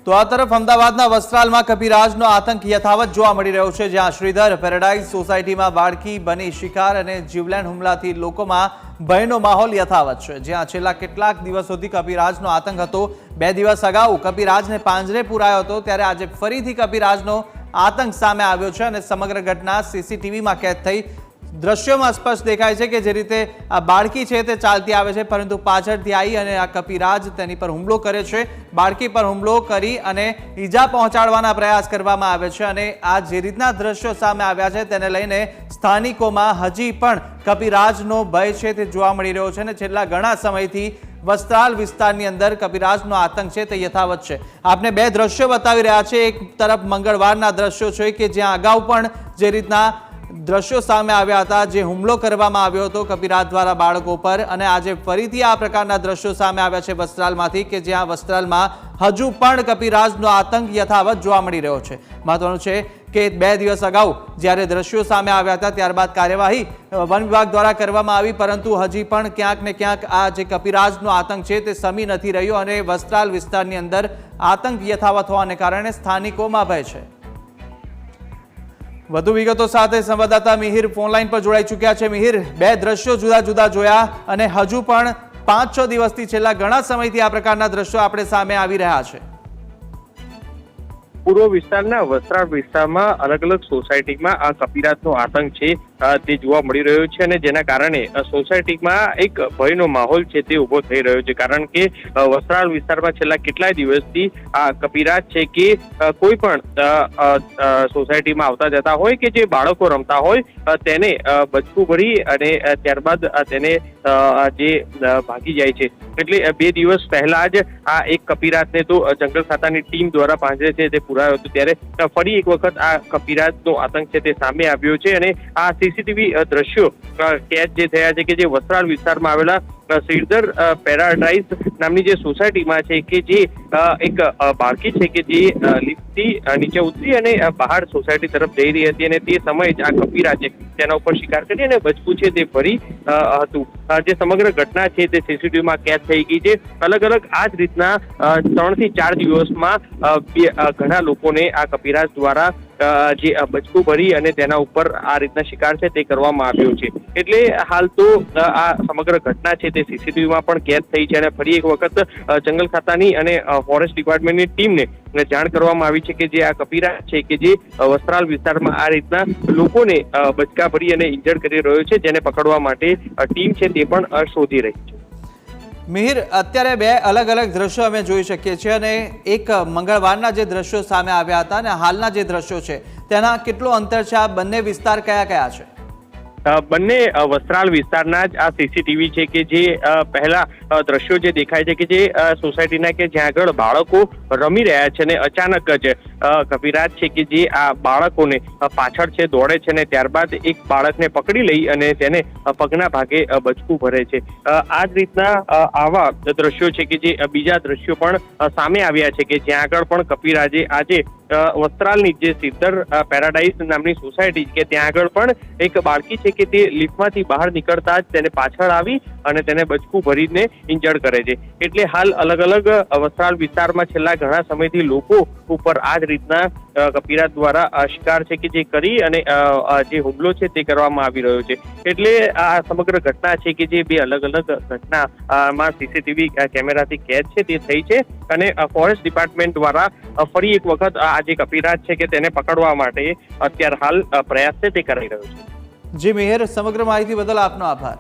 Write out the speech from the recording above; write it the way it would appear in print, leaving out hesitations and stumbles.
તો આ તરફ અમદાવાદના વસ્ત્રાલમાં કપિરાજનો આતંક યથાવત જોવા મળી રહ્યો છે, જ્યાં શ્રીધર પેરાડાઇઝ સોસાયટીમાં બાળકી બની શિકાર અને જીવલેણ હુમલાથી લોકોમાં ભયનો માહોલ યથાવત છે, જ્યાં છેલ્લા કેટલાક દિવસોથી કપિરાજનો આતંક હતો। 2 દિવસ અગાઉ કપિરાજને પાંજરે પુરાયો હતો, ત્યારે આજે ફરીથી કપિરાજનો આતંક સામે આવ્યો છે અને સમગ્ર ઘટના સીસીટીવીમાં કેદ થઈ। દ્રશ્યોમાં સ્પષ્ટ દેખાય છે કે જે રીતે આ બાળકી છે તે ચાલતી આવે છે, પરંતુ પાછળથી આવી અને આ કપિરાજ તેની પર હુમલો કરે છે। બાળકી પર હુમલો કરી અને ઈજા પહોંચાડવાના પ્રયાસ કરવામાં આવે છે અને આ જે રીતના દ્રશ્યો સામે આવ્યા છે તેને લઈને સ્થાનિકોમાં હજી પણ કપિરાજનો ભય છે તે જોવા મળી રહ્યો છે અને છેલ્લા ઘણા સમયથી વસ્ત્રાલ વિસ્તારની અંદર કપિરાજનો આતંક છે તે યથાવત છે। આપને 2 દ્રશ્યો બતાવી રહ્યા છે। એક તરફ મંગળવારના દ્રશ્યો છે કે જ્યાં અગાઉ પણ જે રીતના દ્રશ્યો સામે આવ્યા હતા, જે હુમલો કરવામાં આવ્યો હતો કપિરાજ દ્વારા બાળકો પર, અને આજે ફરીથી આ પ્રકારના દ્રશ્યો સામે આવ્યા છે વસ્ત્રાલમાંથી, કે જ્યાં વસ્ત્રાલમાં હજુ પણ કપિરાજનો આતંક યથાવત જોવા મળી રહ્યો છે। મહત્વનું છે કે 2 દિવસ અગાઉ જ્યારે દ્રશ્યો સામે આવ્યા હતા ત્યારબાદ કાર્યવાહી વન વિભાગ દ્વારા કરવામાં આવી, પરંતુ હજી પણ ક્યાંક ને ક્યાંક આ જે કપિરાજનો આતંક છે તે શમી નથી રહ્યો અને વસ્ત્રાલ વિસ્તારની અંદર આતંક યથાવત હોવાને કારણે સ્થાનિકોમાં ભય છે। વધુ વિગતો સાથે સંવાદદાતા મિહિર ફોનલાઈન પર જોડાઈ ચૂક્યા છે। મિહિર, 2 દ્રશ્યો જુદા જુદા જોયા અને હજુ પણ 5-6 દિવસથી છેલ્લા ઘણા સમયથી આ પ્રકારના દ્રશ્યો આપણે સામે આવી રહ્યા છે। પૂર્વ વિસ્તારના વસ્ત્રાલ વિસ્તારમાં અલગ અલગ સોસાયટીમાં આ કપિરાજનો આતંક છે તે જોવા મળી રહ્યો છે અને જેના કારણે સોસાયટીમાં એક ભયનો માહોલ છે તે ઉભો થઈ રહ્યો છે, કારણ કે વસ્ત્રાલ વિસ્તારમાં છેલ્લા કેટલાય દિવસથી આ કપિરાજ છે કે કોઈ પણ સોસાયટીમાં આવતા જતા હોય કે જે બાળકો રમતા હોય તેને બચકું ભરી અને ત્યારબાદ તેને જે ભાગી જાય છે। એટલે 2 દિવસ પહેલા જ આ એક કપિરાજને તો જંગલ ખાતાની ટીમ દ્વારા પાંજરે છે તે પુરાયો હતો, ત્યારે ફરી એક વખત આ કપિરાજનો આતંક છે તે સામે આવ્યો છે અને આ સીસીટીવી દ્રશ્યો કેદ જે થયા છે કે જે વસ્ત્રાલ વિસ્તારમાં આવેલા શ્રીધર પેરાડાઇઝ નામની જે સોસાયટીમાં છે કે જે એક બાળકી છે કે જે લિફ્ટથી નીચે ઉતરી અને બહાર સોસાયટી તરફ જઈ રહી હતી અને તે સમયે જ આ કપિરાજે તેના ઉપર શિકાર કરી અને બચકું છે તે ભરી હતું। જે સમગ્ર ઘટના છે તે સીસીટીવીમાં કેદ થઈ ગઈ છે। અલગ અલગ આ જ રીતના 3 થી 4 દિવસમાં ઘણા લોકોને આ કપિરાજ દ્વારા જે બચકું ભરી અને તેના ઉપર આ રીતના શિકાર છે તે કરવામાં આવ્યો છે। એટલે હાલ તો આ સમગ્ર ઘટના છે તે સીસીટીવીમાં પણ કેદ થઈ છે અને ફરી એક વખત જંગલ ખાતાની અને ફોરેસ્ટ ડિપાર્ટમેન્ટની ટીમને જાણ કરવામાં આવી છે કે જે આ કપિરાજ છે કે જે વસ્ત્રાલ વિસ્તારમાં આ રીતના લોકોને બચકા ભરી અને ઇન્જર્ડ કરી રહ્યો છે, જેને પકડવા માટે ટીમ છે તે પણ શોધી રહી છે। મિહિર, અત્યારે 2 અલગ અલગ દ્રશ્યો અમે જોઈ શકીએ છીએ અને એક મંગળવારના જે દ્રશ્યો સામે આવ્યા હતા અને હાલના જે દ્રશ્યો છે તેના કેટલો અંતર છે? આ બંને વિસ્તાર કયા કયા છે? બંને વસ્ત્રાલ વિસ્તારના જ આ સીસીટીવી છે કે જે પહેલા દ્રશ્યો જે દેખાય છે કે જે સોસાયટીના કે જ્યાં આગળ બાળકો રમી રહ્યા છે ને અચાનક જ કપિરાજ છે કે જે આ બાળકોને પાછળ છે દોડે છે ને ત્યારબાદ એક બાળકને પકડી લઈ અને તેને પગના ભાગે બચકું ભરે છે। આ જ રીતના આવા દ્રશ્યો છે કે જે બીજા દ્રશ્યો પણ સામે આવ્યા છે કે જ્યાં આગળ પણ કપિરાજે આજે વસ્ત્રાલની જે શ્રીધર પેરાડાઇઝ નામની સોસાયટી કે ત્યાં આગળ પણ એક બાળકી છે કે તે લિફ્ટમાંથી બહાર નીકળતા જ તેને પાછળ આવી અને તેને બચકું ભરીને ઇન્જર્ડ કરે છે। એટલે હાલ અલગ અલગ વસ્ત્રાલ વિસ્તારમાં છેલ્લા ઘણા સમયથી લોકો ઉપર આ જ રીતના કપિરાજ દ્વારા શિકાર છે કે જે કરી અને જે હુમલો છે તે કરવામાં આવી રહ્યો છે। એટલે આ સમગ્ર ઘટના છે કે જે 2 અલગ અલગ ઘટનામાં સીસીટીવી કેમેરાથી કેદ છે તે થઈ છે અને ફોરેસ્ટ ડિપાર્ટમેન્ટ દ્વારા ફરી એક વખત આ જે કપિરાજ છે કે તેને પકડવા માટે અત્યારે હાલ પ્રયાસ છે તે કરાઈ રહ્યો છે। જી મિહિર, સમગ્ર માહિતી બદલ આપનો આભાર।